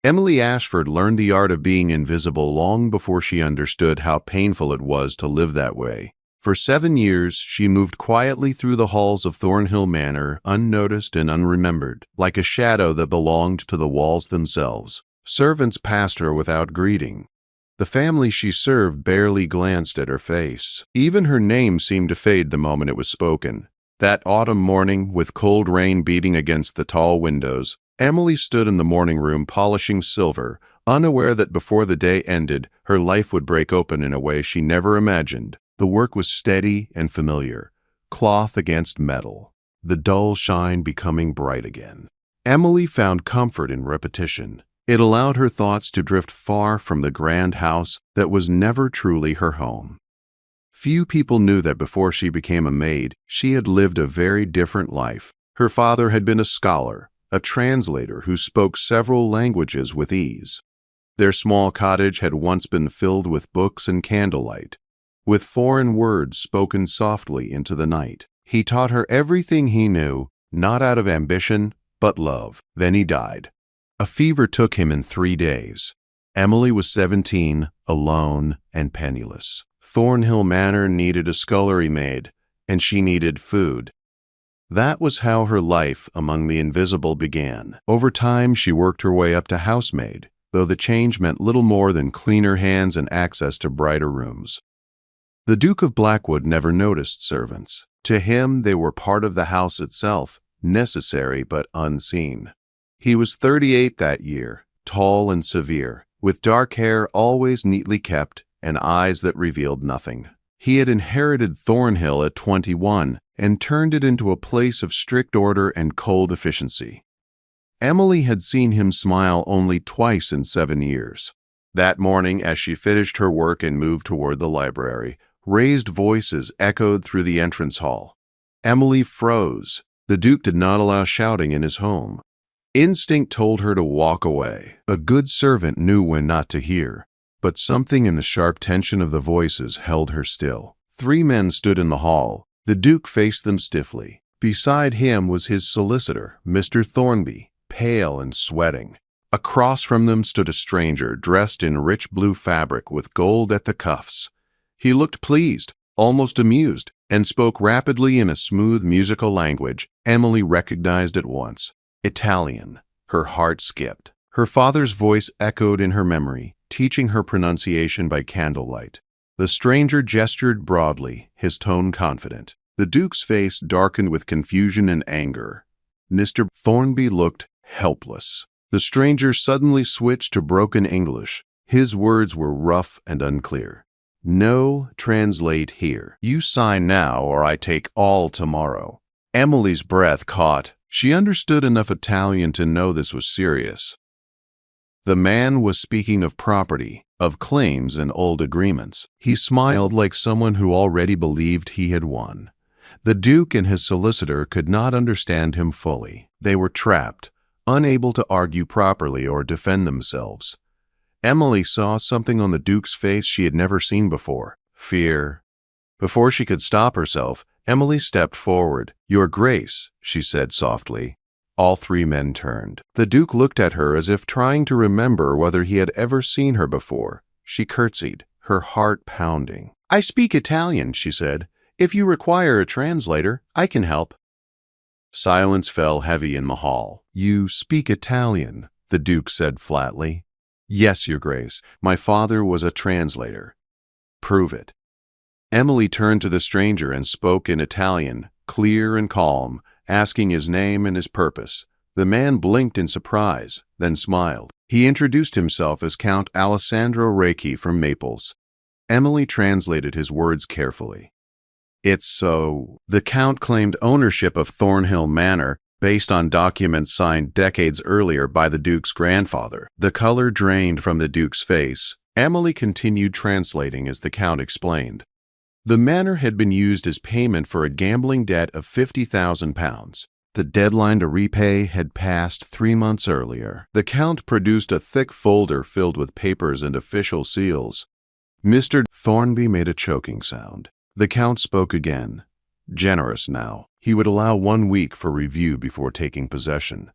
Emily Ashford learned the art of being invisible long before she understood how painful it was to live that way. For 7 years, she moved quietly through the halls of Thornhill Manor, unnoticed and unremembered, like a shadow that belonged to the walls themselves. Servants passed her without greeting. The family she served barely glanced at her face. Even her name seemed to fade the moment it was spoken. That autumn morning, with cold rain beating against the tall windows, Emily stood in the morning room polishing silver, unaware that before the day ended, her life would break open in a way she never imagined. The work was steady and familiar, cloth against metal, the dull shine becoming bright again. Emily found comfort in repetition. It allowed her thoughts to drift far from the grand house that was never truly her home. Few people knew that before she became a maid, she had lived a very different life. Her father had been a scholar, a translator who spoke several languages with ease. Their small cottage had once been filled with books and candlelight, with foreign words spoken softly into the night. He taught her everything he knew, not out of ambition, but love. Then he died. A fever took him in 3 days. Emily was 17, alone and penniless. Thornhill Manor needed a scullery maid, and she needed food. That was how her life among the invisible began. Over time, she worked her way up to housemaid, though the change meant little more than cleaner hands and access to brighter rooms. The Duke of Blackwood never noticed servants. To him, they were part of the house itself, necessary but unseen. He was 38 that year, tall and severe, with dark hair always neatly kept and eyes that revealed nothing. He had inherited Thornhill at 21 and turned it into a place of strict order and cold efficiency. Emily had seen him smile only twice in 7 years. That morning, as she finished her work and moved toward the library, raised voices echoed through the entrance hall. Emily froze. The Duke did not allow shouting in his home. Instinct told her to walk away. A good servant knew when not to hear, but something in the sharp tension of the voices held her still. 3 men stood in the hall. The Duke faced them stiffly. Beside him was his solicitor, Mr. Thornby, pale and sweating. Across from them stood a stranger dressed in rich blue fabric with gold at the cuffs. He looked pleased, almost amused, and spoke rapidly in a smooth musical language Emily recognized at once. Italian. Her heart skipped. Her father's voice echoed in her memory, teaching her pronunciation by candlelight. The stranger gestured broadly, his tone confident. The Duke's face darkened with confusion and anger. Mr. Thornby looked helpless. The stranger suddenly switched to broken English. His words were rough and unclear. "No, translate here. You sign now or I take all tomorrow." Emily's breath caught. She understood enough Italian to know this was serious. The man was speaking of property, of claims and old agreements. He smiled like someone who already believed he had won. The Duke and his solicitor could not understand him fully. They were trapped, unable to argue properly or defend themselves. Emily saw something on the Duke's face she had never seen before: fear. Before she could stop herself, Emily stepped forward. "Your Grace," she said softly. All 3 men turned. The Duke looked at her as if trying to remember whether he had ever seen her before. She curtsied, her heart pounding. "I speak Italian," she said. "If you require a translator, I can help." Silence fell heavy in the hall. "You speak Italian," the Duke said flatly. "Yes, Your Grace. My father was a translator." "Prove it." Emily turned to the stranger and spoke in Italian, clear and calm, asking his name and his purpose. The man blinked in surprise, then smiled. He introduced himself as Count Alessandro Reiki from Naples. Emily translated his words carefully. "It's so..." The Count claimed ownership of Thornhill Manor based on documents signed decades earlier by the Duke's grandfather. The color drained from the Duke's face. Emily continued translating as the Count explained. The manor had been used as payment for a gambling debt of £50,000. The deadline to repay had passed 3 months earlier. The Count produced a thick folder filled with papers and official seals. Mr. Thornby made a choking sound. The Count spoke again. Generous now. He would allow 1 week for review before taking possession.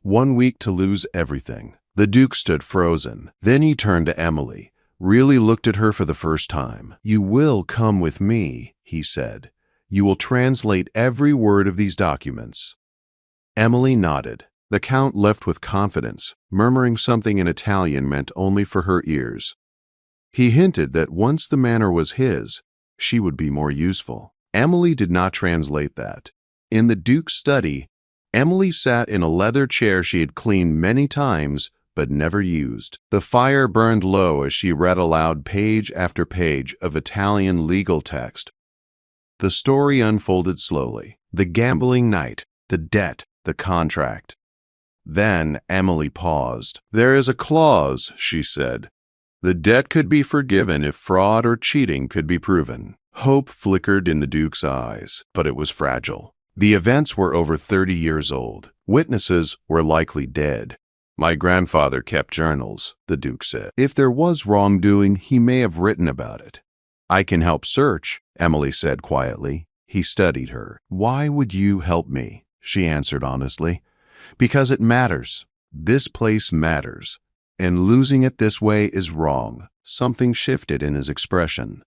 1 week to lose everything. The Duke stood frozen. Then he turned to Emily, really looked at her for the first time. "You will come with me," he said. "You will translate every word of these documents." Emily nodded. The Count left with confidence, murmuring something in Italian meant only for her ears. He hinted that once the manor was his, she would be more useful. Emily did not translate that. In the Duke's study, Emily sat in a leather chair she had cleaned many times but never used. The fire burned low as she read aloud page after page of Italian legal text. The story unfolded slowly. The gambling night, the debt, the contract. Then Emily paused. "There is a clause," she said. "The debt could be forgiven if fraud or cheating could be proven." Hope flickered in the Duke's eyes, but it was fragile. The events were over 30 years old. Witnesses were likely dead. "My grandfather kept journals," the Duke said. "If there was wrongdoing, he may have written about it." "I can help search," Emily said quietly. He studied her. "Why would you help me?" she answered honestly. "Because it matters. This place matters. And losing it this way is wrong." Something shifted in his expression.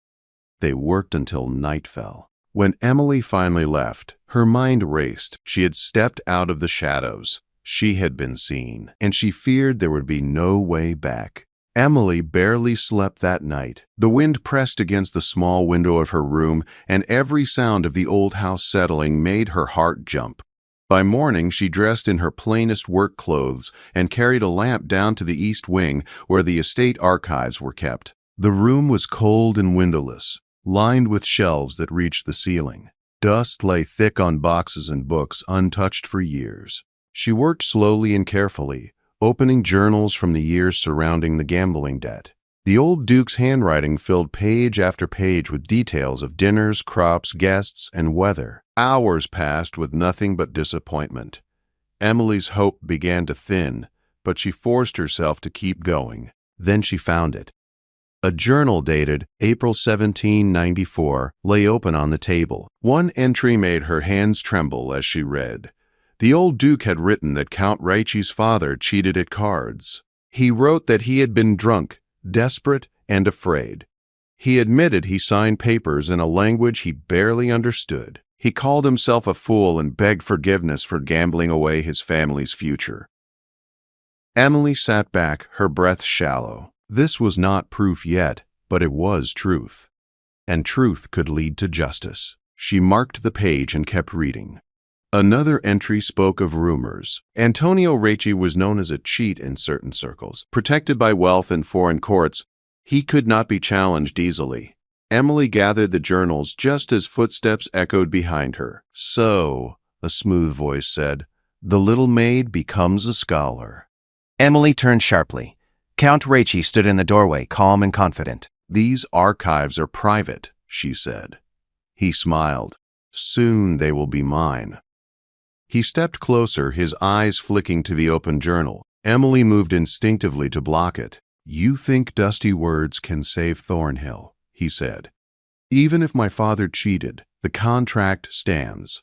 They worked until night fell. When Emily finally left, her mind raced. She had stepped out of the shadows. She had been seen, and she feared there would be no way back. Emily barely slept that night. The wind pressed against the small window of her room, and every sound of the old house settling made her heart jump. By morning, she dressed in her plainest work clothes and carried a lamp down to the east wing where the estate archives were kept. The room was cold and windowless, lined with shelves that reached the ceiling. Dust lay thick on boxes and books untouched for years. She worked slowly and carefully, opening journals from the years surrounding the gambling debt. The old Duke's handwriting filled page after page with details of dinners, crops, guests, and weather. Hours passed with nothing but disappointment. Emily's hope began to thin, but she forced herself to keep going. Then she found it. A journal dated April 1794 lay open on the table. One entry made her hands tremble as she read. The old Duke had written that Count Ricci's father cheated at cards. He wrote that he had been drunk, desperate, and afraid. He admitted he signed papers in a language he barely understood. He called himself a fool and begged forgiveness for gambling away his family's future. Emily sat back, her breath shallow. This was not proof yet, but it was truth. And truth could lead to justice. She marked the page and kept reading. Another entry spoke of rumors. Antonio Ricci was known as a cheat in certain circles. Protected by wealth and foreign courts, he could not be challenged easily. Emily gathered the journals just as footsteps echoed behind her. "So," a smooth voice said, "the little maid becomes a scholar." Emily turned sharply. Count Ricci stood in the doorway, calm and confident. "These archives are private," she said. He smiled. "Soon they will be mine." He stepped closer, his eyes flicking to the open journal. Emily moved instinctively to block it. "You think dusty words can save Thornhill," he said. "Even if my father cheated, the contract stands."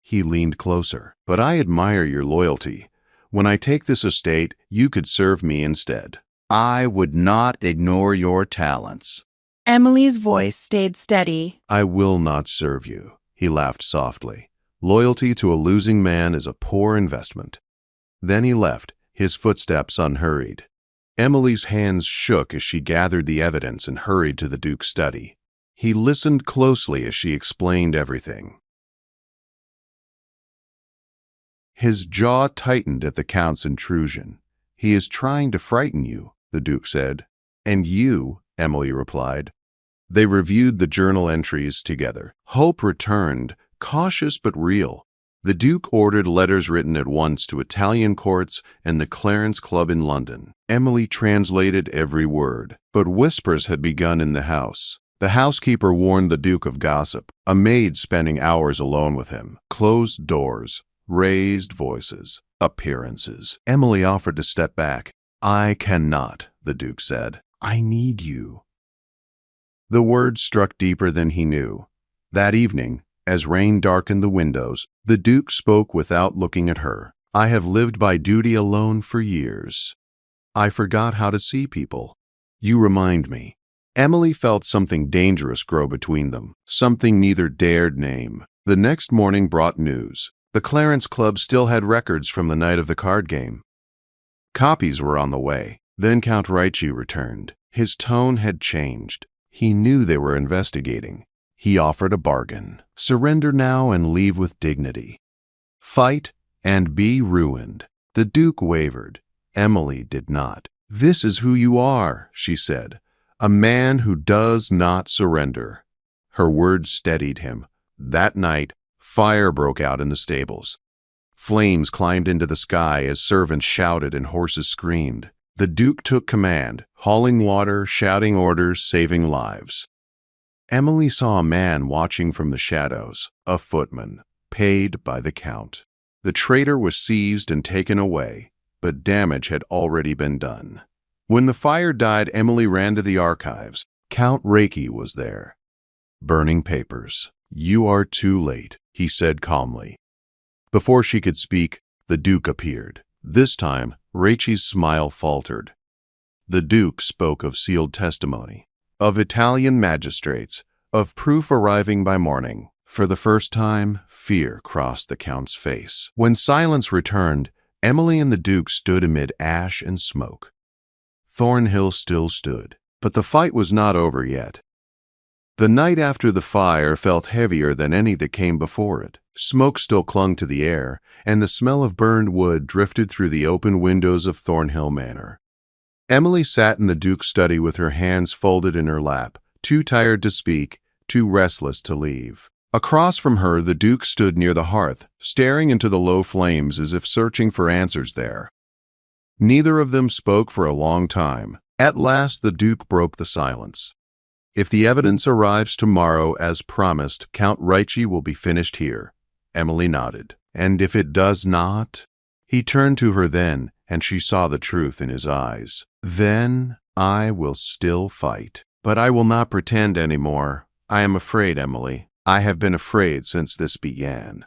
He leaned closer. "But I admire your loyalty. When I take this estate, you could serve me instead." "I would not ignore your talents." Emily's voice stayed steady. "I will not serve you," he laughed softly. "Loyalty to a losing man is a poor investment." Then he left, his footsteps unhurried. Emily's hands shook as she gathered the evidence and hurried to the Duke's study. He listened closely as she explained everything. His jaw tightened at the Count's intrusion. "He is trying to frighten you," the Duke said. "And you," Emily replied. They reviewed the journal entries together. Hope returned, cautious but real. The Duke ordered letters written at once to Italian courts and the Clarence Club in London. Emily translated every word, but whispers had begun in the house. The housekeeper warned the Duke of gossip, a maid spending hours alone with him, closed doors, raised voices, appearances. Emily offered to step back. "I cannot," the Duke said. "I need you." The words struck deeper than he knew. That evening, as rain darkened the windows, the Duke spoke without looking at her. "I have lived by duty alone for years. I forgot how to see people. You remind me. Emily felt something dangerous grow between them, something neither dared name. The next morning brought news. The Clarence Club still had records from the night of the card game. Copies were on the way. Then Count Raichi returned. His tone had changed. He knew they were investigating. He offered a bargain. Surrender now and leave with dignity. Fight and be ruined. The Duke wavered. Emily did not. This is who you are, she said. A man who does not surrender. Her words steadied him. That night, fire broke out in the stables. Flames climbed into the sky as servants shouted and horses screamed. The Duke took command, hauling water, shouting orders, saving lives. Emily saw a man watching from the shadows, a footman, paid by the Count. The traitor was seized and taken away, but damage had already been done. When the fire died, Emily ran to the archives. Count Reiki was there. Burning papers. You are too late, he said calmly. Before she could speak, the Duke appeared. This time, Reichi's smile faltered. The Duke spoke of sealed testimony, of Italian magistrates, of proof arriving by morning. For the first time, fear crossed the Count's face. When silence returned, Emily and the Duke stood amid ash and smoke. Thornhill still stood, but the fight was not over yet. The night after the fire felt heavier than any that came before it. Smoke still clung to the air, and the smell of burned wood drifted through the open windows of Thornhill Manor. Emily sat in the Duke's study with her hands folded in her lap, too tired to speak, too restless to leave. Across from her, the Duke stood near the hearth, staring into the low flames as if searching for answers there. Neither of them spoke for a long time. At last, the Duke broke the silence. If the evidence arrives tomorrow as promised, Count Raichi will be finished here. Emily nodded. And if it does not? He turned to her then, and she saw the truth in his eyes. Then I will still fight. But I will not pretend any more. I am afraid, Emily. I have been afraid since this began.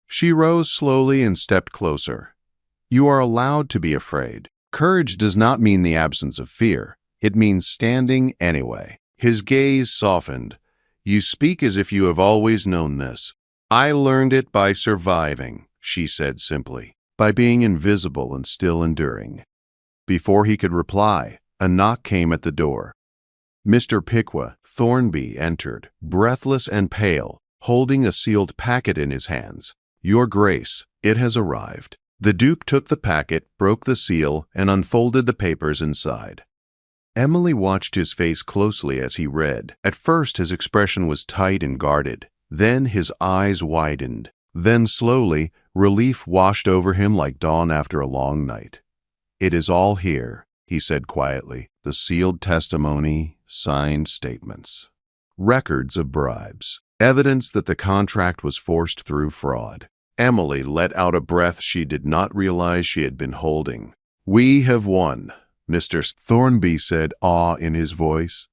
She rose slowly and stepped closer. You are allowed to be afraid. Courage does not mean the absence of fear. It means standing anyway. His gaze softened. You speak as if you have always known this. I learned it by surviving, she said simply, by being invisible and still enduring. Before he could reply, a knock came at the door. Mr. Piqua Thornby entered, breathless and pale, holding a sealed packet in his hands. Your Grace, it has arrived. The Duke took the packet, broke the seal, and unfolded the papers inside. Emily watched his face closely as he read. At first his expression was tight and guarded. Then his eyes widened. Then slowly, relief washed over him like dawn after a long night. It is all here, he said quietly. The sealed testimony, signed statements. Records of bribes. Evidence that the contract was forced through fraud. Emily let out a breath she did not realize she had been holding. We have won, Mr. Thornby said, awe in his voice.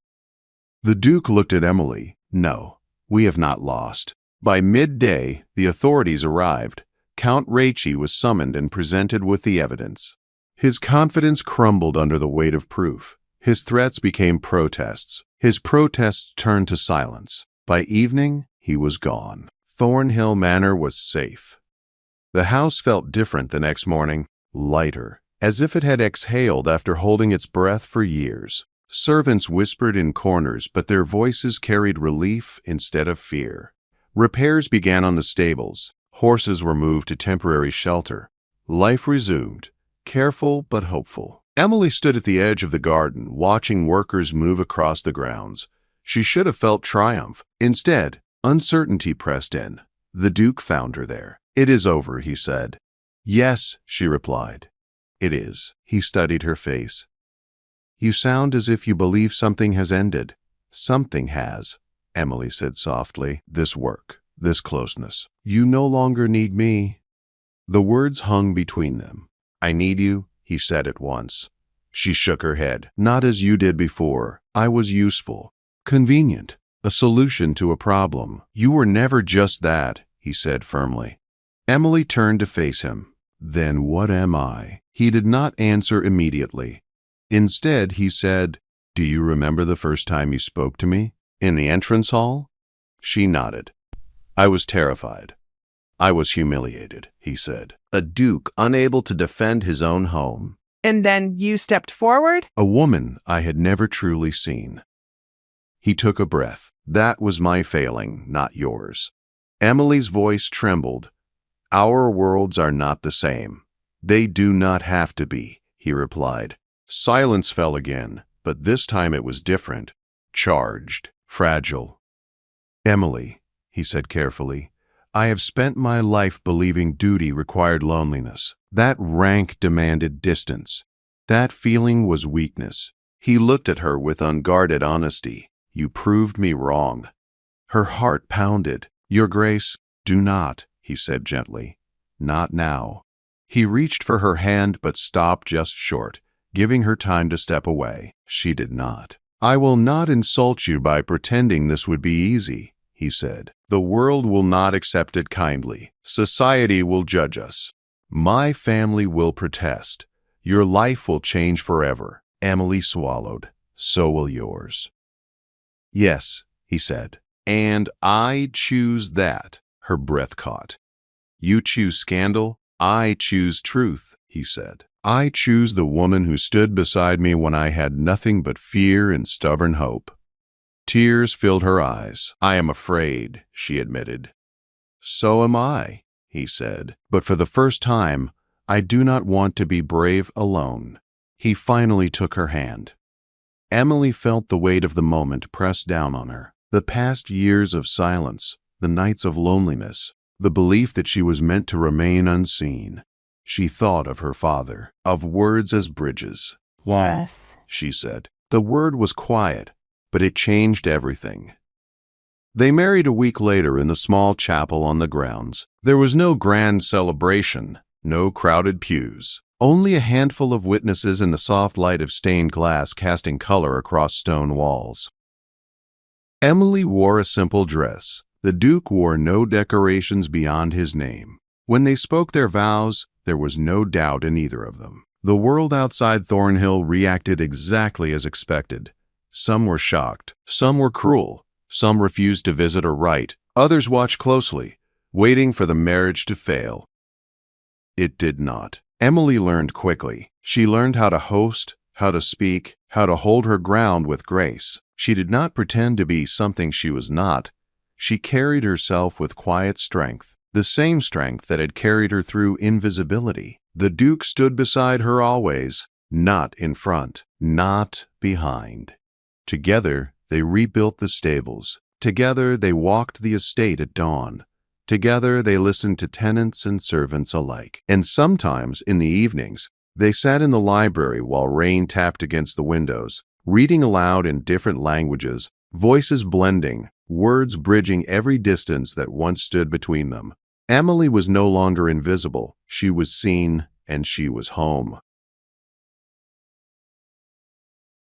The Duke looked at Emily. No, we have not lost. By midday, the authorities arrived. Count Raichi was summoned and presented with the evidence. His confidence crumbled under the weight of proof. His threats became protests. His protests turned to silence. By evening, he was gone. Thornhill Manor was safe. The house felt different the next morning, lighter, as if it had exhaled after holding its breath for years. Servants whispered in corners, but their voices carried relief instead of fear. Repairs began on the stables. Horses were moved to temporary shelter. Life resumed, careful but hopeful. Emily stood at the edge of the garden, watching workers move across the grounds. She should have felt triumph. Instead, uncertainty pressed in. The Duke found her there. It is over, he said. Yes, she replied. It is. He studied her face. You sound as if you believe something has ended. Something has, Emily said softly. This work, this closeness. You no longer need me. The words hung between them. I need you, he said at once. She shook her head. Not as you did before. I was useful, convenient, a solution to a problem. You were never just that, he said firmly. Emily turned to face him. Then what am I? He did not answer immediately. Instead, he said, "Do you remember the first time you spoke to me? In the entrance hall?" She nodded. "I was terrified. I was humiliated," he said. A duke unable to defend his own home. And then you stepped forward? A woman I had never truly seen. He took a breath. "That was my failing, not yours." Emily's voice trembled. "Our worlds are not the same. They do not have to be," he replied. Silence fell again, but this time it was different. Charged, fragile. "Emily," he said carefully, "I have spent my life believing duty required loneliness. That rank demanded distance. That feeling was weakness." He looked at her with unguarded honesty. "You proved me wrong." Her heart pounded. "Your Grace, do not," he said gently. "Not now." He reached for her hand but stopped just short, giving her time to step away. She did not. "I will not insult you by pretending this would be easy," he said. "The world will not accept it kindly. Society will judge us. My family will protest. Your life will change forever." Emily swallowed. "So will yours." "Yes," he said. "And I choose that." Her breath caught. "You choose scandal. I choose truth," he said. "I choose the woman who stood beside me when I had nothing but fear and stubborn hope." Tears filled her eyes. "I am afraid," she admitted. "So am I," he said. "But for the first time, I do not want to be brave alone." He finally took her hand. Emily felt the weight of the moment press down on her. The past years of silence, the nights of loneliness, the belief that she was meant to remain unseen. She thought of her father, of words as bridges. Yes, She said. The word was quiet, but it changed everything. They married a week later in the small chapel on the grounds. There was no grand celebration, no crowded pews, only a handful of witnesses in the soft light of stained glass casting color across stone walls. Emily wore a simple dress. The Duke wore no decorations beyond his name. When they spoke their vows, there was no doubt in either of them. The world outside Thornhill reacted exactly as expected. Some were shocked, some were cruel, some refused to visit or write, others watched closely, waiting for the marriage to fail. It did not. Emily learned quickly. She learned how to host, how to speak, how to hold her ground with grace. She did not pretend to be something she was not. She carried herself with quiet strength, the same strength that had carried her through invisibility. The Duke stood beside her always, not in front, not behind. Together, they rebuilt the stables. Together, they walked the estate at dawn. Together, they listened to tenants and servants alike. And sometimes, in the evenings, they sat in the library while rain tapped against the windows, reading aloud in different languages, voices blending, words bridging every distance that once stood between them. Emily was no longer invisible. She was seen, and she was home.